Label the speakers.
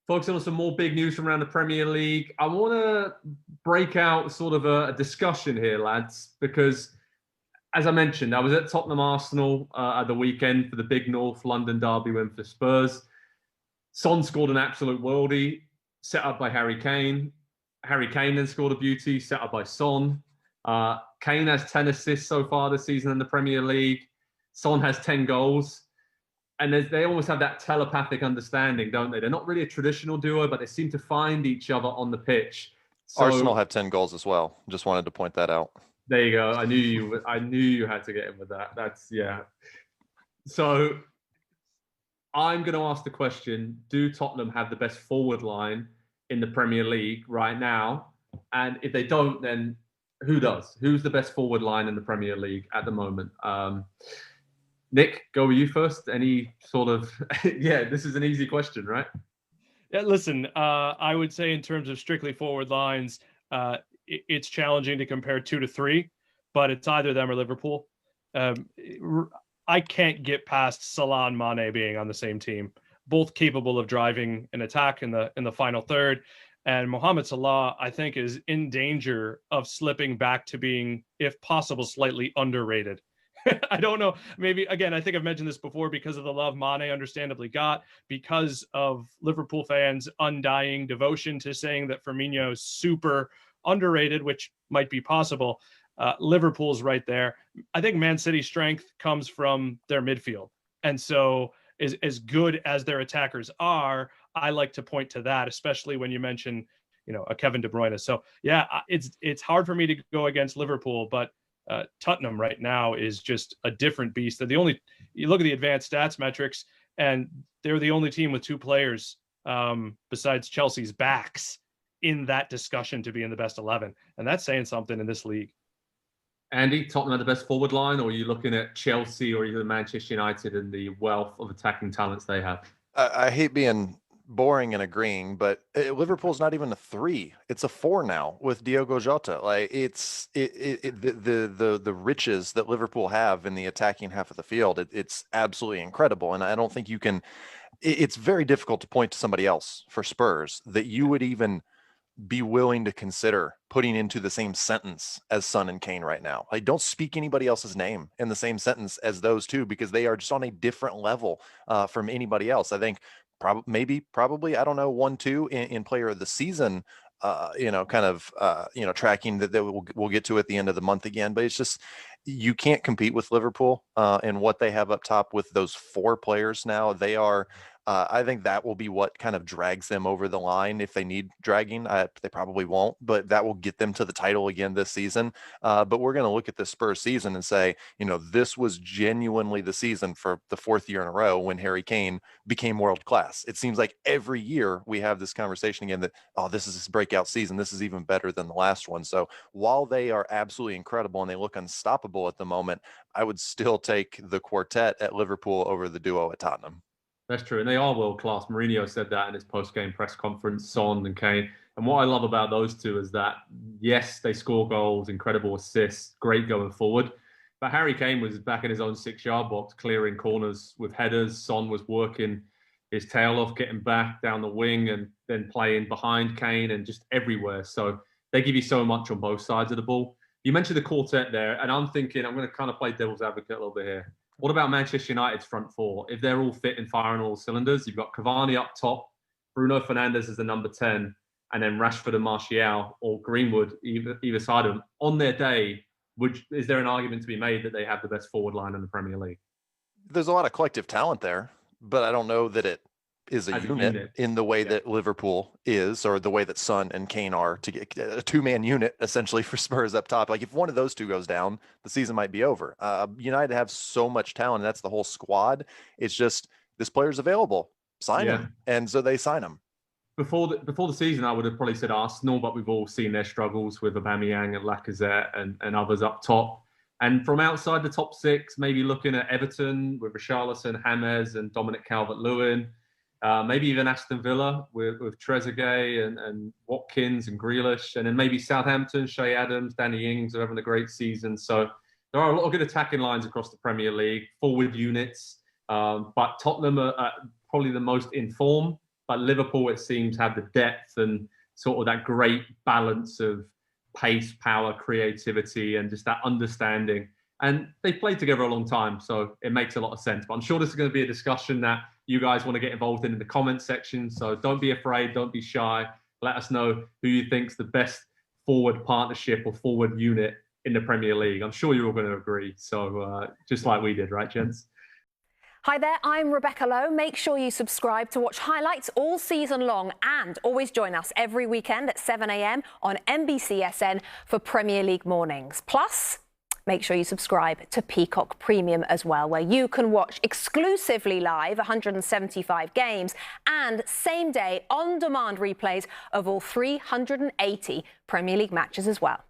Speaker 1: Focusing on some more big news from around the Premier League. I want to break out sort of a discussion here, lads, because as I mentioned, I was at Tottenham Arsenal at the weekend for the big North London derby win for Spurs. Son scored an absolute worldie, set up by Harry Kane. Harry Kane then scored a beauty, set up by Son. Kane has 10 assists so far this season in the Premier League. Son has 10 goals. And they almost have that telepathic understanding, don't they? They're not really a traditional duo, but they seem to find each other on the pitch.
Speaker 2: Arsenal
Speaker 1: So
Speaker 2: have 10 goals as well. Just wanted to point that out.
Speaker 1: there you go. I knew you had to get in with that. That's yeah. So I'm going to ask the question: do Tottenham have the best forward line in the Premier League right now? And if they don't, then who does? Who's the best forward line in the Premier League at the moment? Nick, go with you first. Any sort of yeah? This is an easy question, right?
Speaker 3: Yeah, listen, I would say in terms of strictly forward lines, it's challenging to compare 2 to 3, but it's either them or Liverpool. Um, I can't get past Salah and Mane being on the same team, both capable of driving an attack in the final third. And Mohamed Salah, I think, is in danger of slipping back to being, if possible, slightly underrated. I don't know. Maybe, again, I think I've mentioned this before because of the love Mane understandably got, because of Liverpool fans' undying devotion to saying that Firmino's super underrated, which might be possible. Liverpool's right there. I think Man City's strength comes from their midfield. And so as good as their attackers are, I like to point to that, especially when you mention, a Kevin De Bruyne. So yeah, it's hard for me to go against Liverpool, but Tottenham right now is just a different beast. You look at the advanced stats metrics, and they're the only team with 2 players besides Chelsea's backs in that discussion to be in the best 11. And that's saying something in this league.
Speaker 1: Andy, Tottenham are the best forward line, or are you looking at Chelsea or even Manchester United and the wealth of attacking talents they have?
Speaker 2: I hate being boring and agreeing, but Liverpool's not even a 3; it's a 4 now with Diogo Jota. Like the riches that Liverpool have in the attacking half of the field, it's absolutely incredible. And I don't think you can. It's very difficult to point to somebody else for Spurs that you would even be willing to consider putting into the same sentence as Son and Kane right now. Like, don't speak anybody else's name in the same sentence as those two, because they are just on a different level from anybody else. I think probably, I don't know, 1-2 in player of the season, tracking that we'll get to at the end of the month again. But it's just, you can't compete with Liverpool and what they have up top with those 4 players now. They are, I think that will be what kind of drags them over the line if they need dragging. They probably won't, but that will get them to the title again this season. But we're going to look at the Spurs season and say, this was genuinely the season for the 4th year in a row when Harry Kane became world class. It seems like every year we have this conversation again that, this is this breakout season. This is even better than the last one. So while they are absolutely incredible and they look unstoppable at the moment, I would still take the quartet at Liverpool over the duo at Tottenham.
Speaker 1: That's true, and they are world class. Mourinho said that in his post-game press conference. Son and Kane, and what I love about those two is that yes, they score goals, incredible assists, great going forward. But Harry Kane was back in his own 6-yard box, clearing corners with headers. Son was working his tail off, getting back down the wing, and then playing behind Kane and just everywhere. So they give you so much on both sides of the ball. You mentioned the quartet there, and I'm thinking I'm going to kind of play devil's advocate a little bit here. What about Manchester United's front 4? If they're all fit and firing all cylinders, you've got Cavani up top, Bruno Fernandes as the number 10, and then Rashford and Martial or Greenwood either side of them. On their day, is there an argument to be made that they have the best forward line in the Premier League?
Speaker 2: There's a lot of collective talent there, but I don't know that it is a unit in the way that Liverpool is, or the way that Son and Kane are, to get a 2-man unit essentially for Spurs up top. Like, if one of those two goes down, the season might be over. United have so much talent, and that's the whole squad. It's just, this player's available, sign him, and so they sign him.
Speaker 1: Before the season, I would have probably said Arsenal, but we've all seen their struggles with Aubameyang and Lacazette and others up top. And from outside the top 6, maybe looking at Everton with Richarlison, James, and Dominic Calvert-Lewin. Maybe even Aston Villa with Trezeguet and Watkins and Grealish. And then maybe Southampton, Shea Adams, Danny Ings are having a great season. So there are a lot of good attacking lines across the Premier League, forward units. But Tottenham are probably the most in form. but Liverpool, it seems, have the depth and sort of that great balance of pace, power, creativity, and just that understanding. And they've played together a long time, so it makes a lot of sense. But I'm sure this is going to be a discussion that you guys want to get involved in the comments section. So don't be afraid, don't be shy. Let us know who you think's the best forward partnership or forward unit in the Premier League. I'm sure you're all going to agree. So just like we did, right, gents?
Speaker 4: Hi there, I'm Rebecca Lowe. Make sure you subscribe to watch highlights all season long, and always join us every weekend at 7 a.m. on NBCSN for Premier League mornings. Plus, make sure you subscribe to Peacock Premium as well, where you can watch exclusively live 175 games and same-day on-demand replays of all 380 Premier League matches as well.